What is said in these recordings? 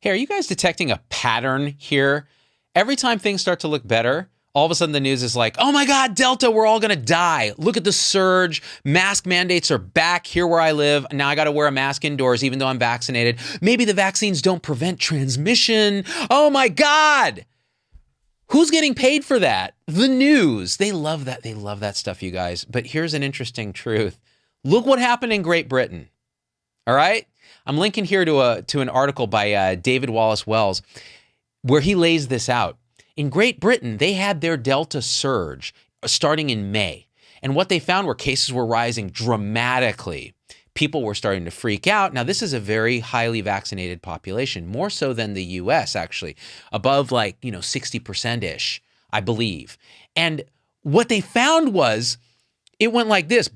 Hey, are you guys detecting a pattern here? Every time things start to look better, all of a sudden the news is like, oh my God, Delta, we're all going to die. Look at the surge. Mask mandates are back here where I live. Now I got to wear a mask indoors even though I'm vaccinated. Maybe the vaccines don't prevent transmission. Oh my God. Who's getting paid for that? The news. They love that. They love that stuff, you guys. But here's an interesting truth. Look what happened in Great Britain. All right? I'm linking here to an article by David Wallace Wells where he lays this out. In Great Britain, they had their Delta surge starting in May. And what they found were cases were rising dramatically. People were starting to freak out. Now, this is a very highly vaccinated population, more so than the US, actually, above 60%-ish, I believe. And what they found was it went like this,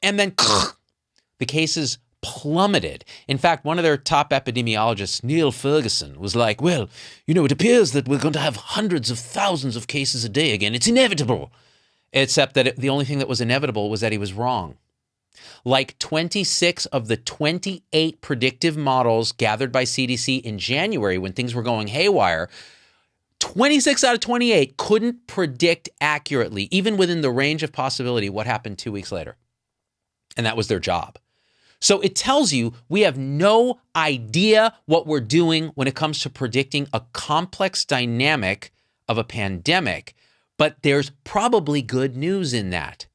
and then the cases plummeted. In fact, one of their top epidemiologists, Neil Ferguson, was like, well, it appears that we're going to have hundreds of thousands of cases a day again. It's inevitable. Except that the only thing that was inevitable was that he was wrong. Like 26 of the 28 predictive models gathered by CDC in January when things were going haywire, 26 out of 28 couldn't predict accurately, even within the range of possibility, what happened 2 weeks later. And that was their job. So it tells you we have no idea what we're doing when it comes to predicting a complex dynamic of a pandemic, but there's probably good news in that.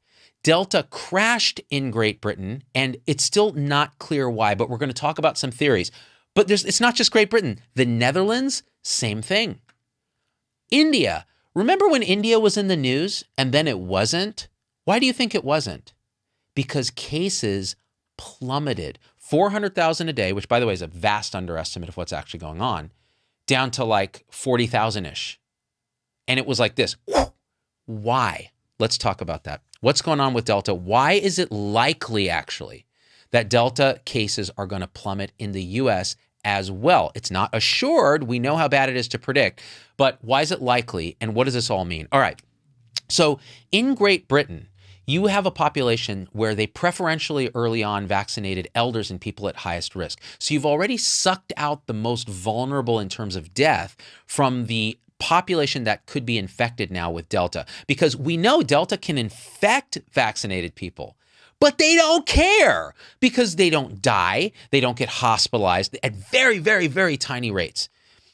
Delta crashed in Great Britain, and it's still not clear why, but we're going to talk about some theories. But it's not just Great Britain. The Netherlands, same thing. India. Remember when India was in the news and then it wasn't? Why do you think it wasn't? Because cases plummeted. 400,000 a day, which by the way is a vast underestimate of what's actually going on, down to like 40,000-ish. And it was like this. Why? Let's talk about that. What's going on with Delta? Why is it likely actually that Delta cases are going to plummet in the US as well? It's not assured. We know how bad it is to predict, but why is it likely? And what does this all mean? All right. So in Great Britain, you have a population where they preferentially early on vaccinated elders and people at highest risk. So you've already sucked out the most vulnerable in terms of death from the population that could be infected now with Delta, because we know Delta can infect vaccinated people, but they don't care because they don't die. They don't get hospitalized at very, very, very tiny rates.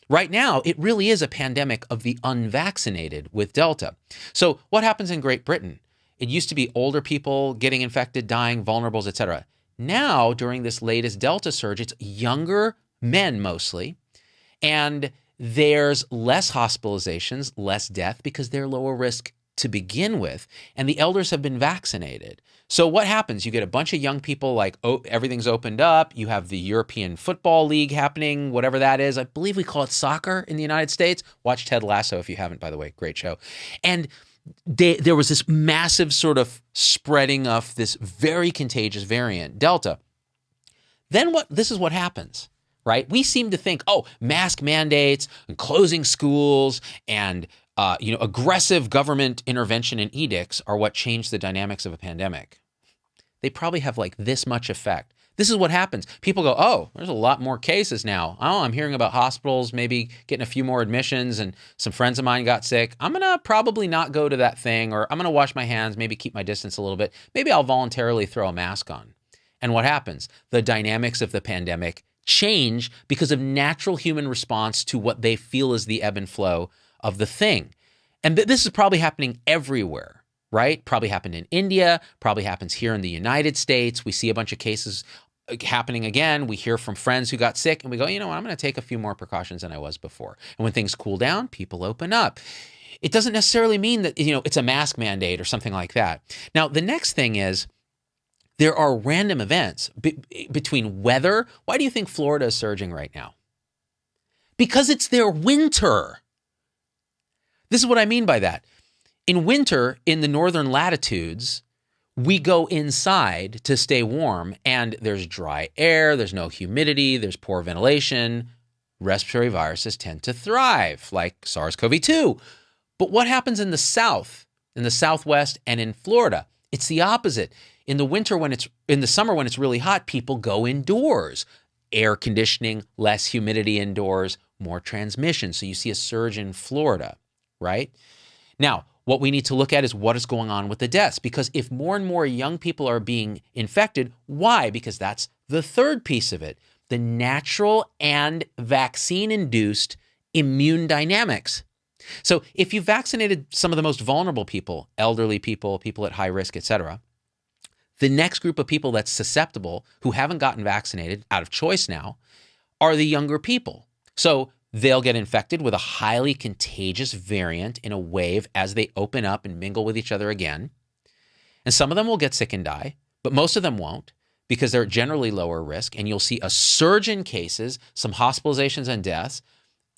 Right now, it really is a pandemic of the unvaccinated with Delta. So what happens in Great Britain? It used to be older people getting infected, dying, vulnerables, etc. Now, during this latest Delta surge, it's younger men mostly, and there's less hospitalizations, less death because they're lower risk to begin with, and the elders have been vaccinated. So what happens? You get a bunch of young people like, oh, everything's opened up. You have the European Football League happening, whatever that is. I believe we call it soccer in the United States. Watch Ted Lasso if you haven't, by the way. Great show. And there was this massive sort of spreading of this very contagious variant, Delta. Then this is what happens, right? We seem to think, mask mandates and closing schools and aggressive government intervention and edicts are what changed the dynamics of a pandemic. They probably have like this much effect. This is what happens. People go, oh, there's a lot more cases now. Oh, I'm hearing about hospitals, maybe getting a few more admissions, and some friends of mine got sick. I'm going to probably not go to that thing, or I'm going to wash my hands, maybe keep my distance a little bit. Maybe I'll voluntarily throw a mask on. And what happens? The dynamics of the pandemic change because of natural human response to what they feel is the ebb and flow of the thing. And this is probably happening everywhere, right? Probably happened in India, probably happens here in the United States. We see a bunch of cases happening again. We hear from friends who got sick and we go, I'm going to take a few more precautions than I was before. And when things cool down, people open up. It doesn't necessarily mean that, it's a mask mandate or something like that. Now, the next thing is there are random events between weather. Why do you think Florida is surging right now? Because it's their winter. This is what I mean by that. In winter, in the northern latitudes, we go inside to stay warm, and there's dry air, there's no humidity, there's poor ventilation. Respiratory viruses tend to thrive, like SARS-CoV-2. But what happens in the south, in the southwest, and in Florida? It's the opposite. In the summer when it's really hot, people go indoors. air conditioning, less humidity indoors, more transmission. So you see a surge in Florida, right? Now, what we need to look at is what is going on with the deaths, because if more and more young people are being infected, why? Because that's the third piece of it, the natural and vaccine-induced immune dynamics. So if you vaccinated some of the most vulnerable people, elderly people, people at high risk, et cetera, the next group of people that's susceptible, who haven't gotten vaccinated out of choice now, are the younger people. So they'll get infected with a highly contagious variant in a wave as they open up and mingle with each other again. And some of them will get sick and die, but most of them won't, because they're generally lower risk. And you'll see a surge in cases, some hospitalizations and deaths.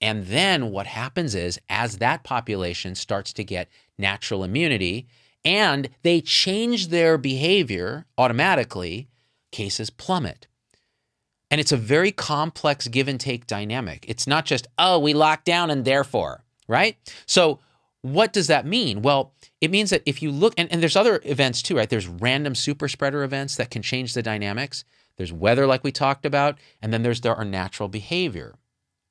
And then what happens is, as that population starts to get natural immunity and they change their behavior automatically, cases plummet. And it's a very complex give and take dynamic. It's not just, oh, we locked down and therefore, right? So what does that mean? Well, it means that if you look, and there's other events too, right? There's random super spreader events that can change the dynamics. There's weather like we talked about, and then there's our natural behavior.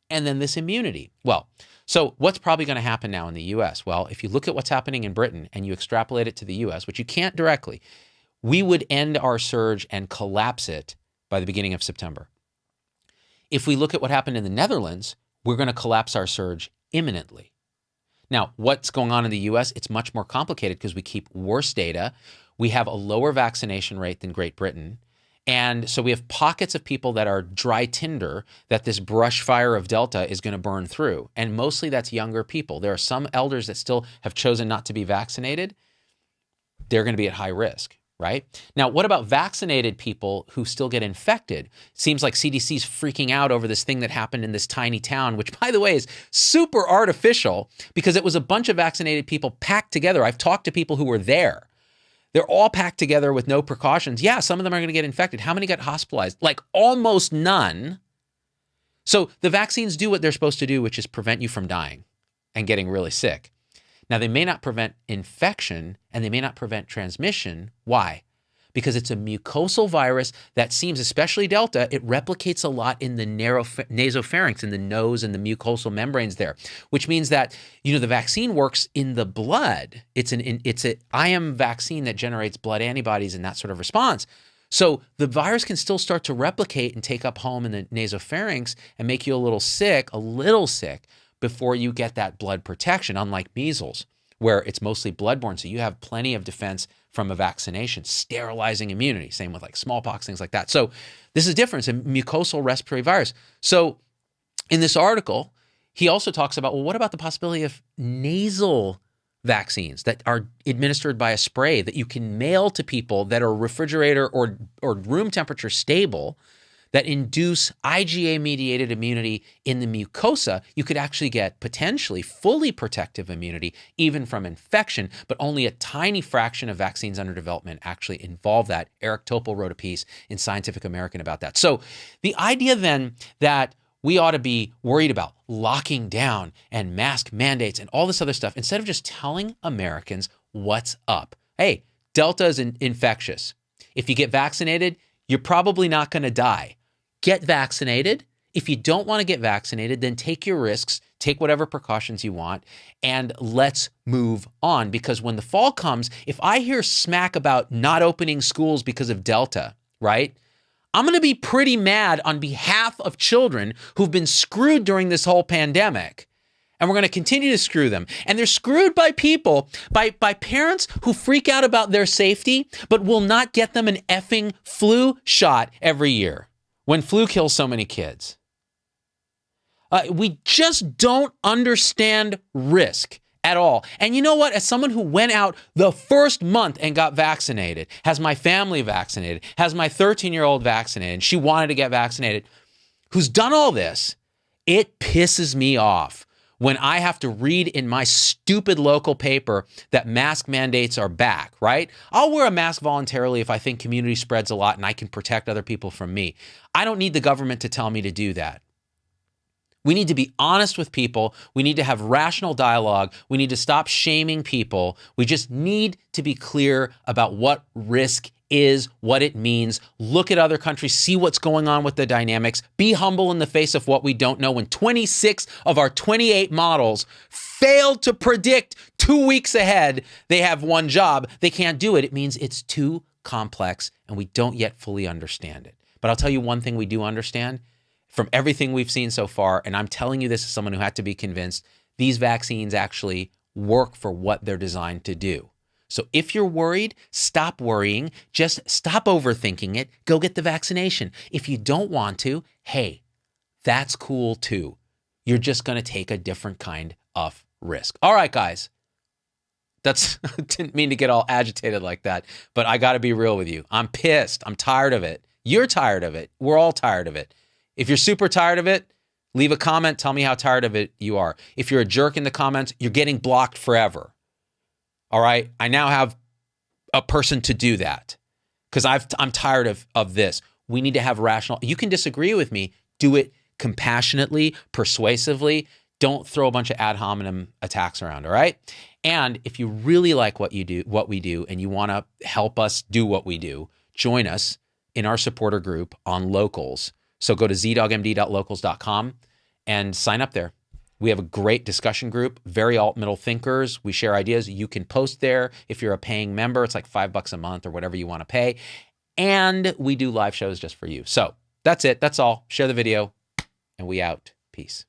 And then this immunity. Well, so what's probably going to happen now in the US? Well, if you look at what's happening in Britain and you extrapolate it to the US, which you can't directly, we would end our surge and collapse it by the beginning of September. If we look at what happened in the Netherlands, we're going to collapse our surge imminently. Now, what's going on in the US? It's much more complicated because we keep worse data. We have a lower vaccination rate than Great Britain. And so we have pockets of people that are dry tinder that this brush fire of Delta is going to burn through. And mostly that's younger people. There are some elders that still have chosen not to be vaccinated. They're going to be at high risk. Right? Now, what about vaccinated people who still get infected? Seems like CDC's freaking out over this thing that happened in this tiny town, which, by the way, is super artificial because it was a bunch of vaccinated people packed together. I've talked to people who were there. They're all packed together with no precautions. Yeah, some of them are going to get infected. How many got hospitalized? Like almost none. So the vaccines do what they're supposed to do, which is prevent you from dying and getting really sick. Now, they may not prevent infection and they may not prevent transmission. Why? Because it's a mucosal virus that seems, especially Delta, it replicates a lot in the nasopharynx, in the nose and the mucosal membranes there, which means that, you know, the vaccine works in the blood. It's an IM vaccine that generates blood antibodies and that sort of response. So the virus can still start to replicate and take up home in the nasopharynx and make you a little sick, before you get that blood protection, unlike measles, where it's mostly bloodborne. So you have plenty of defense from a vaccination, sterilizing immunity. Same with like smallpox, things like that. So this is different. It's a mucosal respiratory virus. So in this article, he also talks about, well, what about the possibility of nasal vaccines that are administered by a spray that you can mail to people that are refrigerator or room temperature stable, that induce IgA-mediated immunity in the mucosa? You could actually get potentially fully protective immunity even from infection, but only a tiny fraction of vaccines under development actually involve that. Eric Topol wrote a piece in Scientific American about that. So the idea then that we ought to be worried about locking down and mask mandates and all this other stuff, instead of just telling Americans what's up. Hey, Delta is infectious. If you get vaccinated, you're probably not going to die. Get vaccinated. If you don't want to get vaccinated, then take your risks, take whatever precautions you want, and let's move on. Because when the fall comes, if I hear smack about not opening schools because of Delta, right, I'm going to be pretty mad on behalf of children who've been screwed during this whole pandemic. And we're going to continue to screw them. And they're screwed by people, by parents who freak out about their safety, but will not get them an effing flu shot every year when flu kills so many kids. We just don't understand risk at all. And you know what? As someone who went out the first month and got vaccinated, has my family vaccinated, has my 13-year-old vaccinated, and she wanted to get vaccinated, who's done all this, it pisses me off when I have to read in my stupid local paper that mask mandates are back, right? I'll wear a mask voluntarily if I think community spreads a lot and I can protect other people from me. I don't need the government to tell me to do that. We need to be honest with people. We need to have rational dialogue. We need to stop shaming people. We just need to be clear about what risk is what it means. Look at other countries, see what's going on with the dynamics. Be humble in the face of what we don't know. When 26 of our 28 models failed to predict 2 weeks ahead they have one job, they can't do it. It means it's too complex and we don't yet fully understand it. But I'll tell you one thing we do understand from everything we've seen so far, and I'm telling you this as someone who had to be convinced, these vaccines actually work for what they're designed to do. So if you're worried, stop worrying. Just stop overthinking it. Go get the vaccination. If you don't want to, hey, that's cool too. You're just going to take a different kind of risk. All right, guys. Didn't mean to get all agitated like that, but I got to be real with you. I'm pissed. I'm tired of it. You're tired of it. We're all tired of it. If you're super tired of it, leave a comment. Tell me how tired of it you are. If you're a jerk in the comments, you're getting blocked forever. All right? I now have a person to do that because I'm tired of this. We need to have rational. You can disagree with me. Do it compassionately, persuasively. Don't throw a bunch of ad hominem attacks around, all right? And if you really like what we do, and you want to help us do what we do, join us in our supporter group on Locals. So go to zdogmd.locals.com and sign up there. We have a great discussion group, very alt-middle thinkers. We share ideas. You can post there. If you're a paying member, it's like $5 a month or whatever you want to pay. And we do live shows just for you. So that's it. That's all. Share the video and we out. Peace.